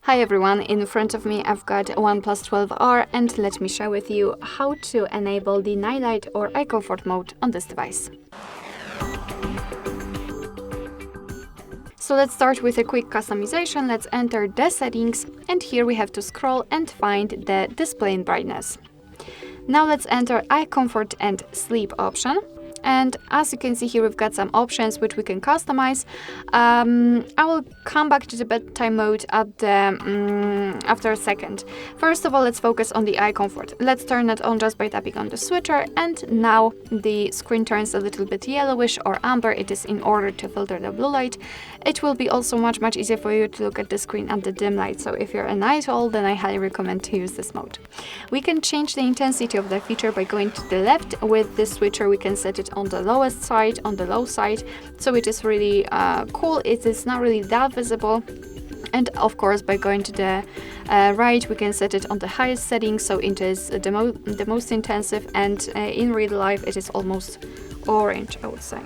Hi everyone, in front of me I've got a OnePlus 12R and let me share with you how to enable the night light or eye comfort mode on this device. So let's start with a quick customization. Let's enter the settings and here we have to scroll and find the display and brightness. Now let's enter eye comfort and sleep option. And as you can see here, we've got some options which we can customize. I will come back to the bedtime mode at the, after a second. First of all, let's focus on the eye comfort. Let's turn it on just by tapping on the switcher, and now the screen turns a little bit yellowish or amber. It is in order to filter the blue light. It will be also much easier for you to look at the screen at the dim light. So if you're a night owl, then I highly recommend to use this mode. We can change the intensity of the feature by going to the left. With this switcher, we can set it on the lowest side, on the low side, so it is really cool. It is not really that visible. And of course, by going to the right, we can set it on the highest setting, so it is the most intensive, and in real life it is almost orange, I would say.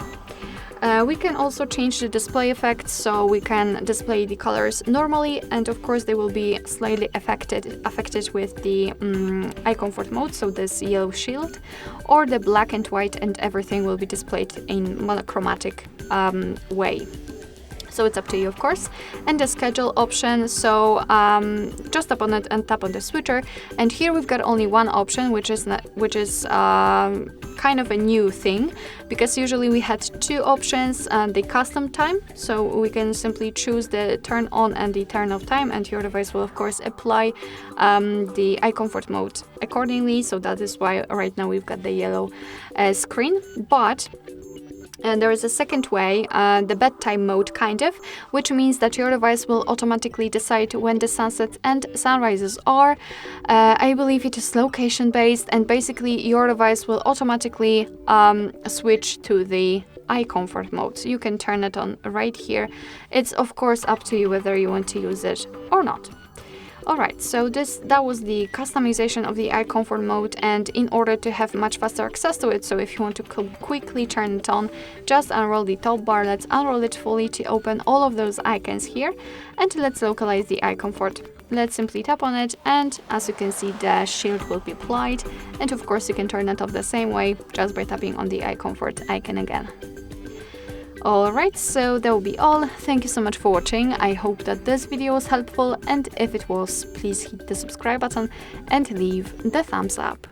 We can also change the display effect, so we can display the colors normally, and of course they will be slightly affected with the eye comfort mode, so this yellow shield, or the black and white, and everything will be displayed in monochromatic way. So it's up to you, of course. And the schedule option, so just tap on it and tap on the switcher, and here we've got only one option, which is kind of a new thing, because usually we had two options, the custom time, so we can simply choose the turn on and the turn off time, and your device will of course apply the eye comfort mode accordingly. So that is why right now we've got the yellow screen. But and there is a second way, the bedtime mode kind of, which means that your device will automatically decide when the sunsets and sunrises are. I believe it is location based, and basically your device will automatically switch to the eye comfort mode. So you can turn it on right here. It's of course up to you whether you want to use it or not. Alright, so that was the customization of the eye comfort mode, and in order to have much faster access to it, so if you want to quickly turn it on, just unroll the top bar. Let's unroll it fully to open all of those icons here, and let's localize the eye comfort. Let's simply tap on it, and as you can see, the shield will be applied, and of course you can turn it off the same way just by tapping on the eye comfort icon again. Alright, so that will be all. Thank you so much for watching. I hope that this video was helpful, and if it was, please hit the subscribe button and leave the thumbs up.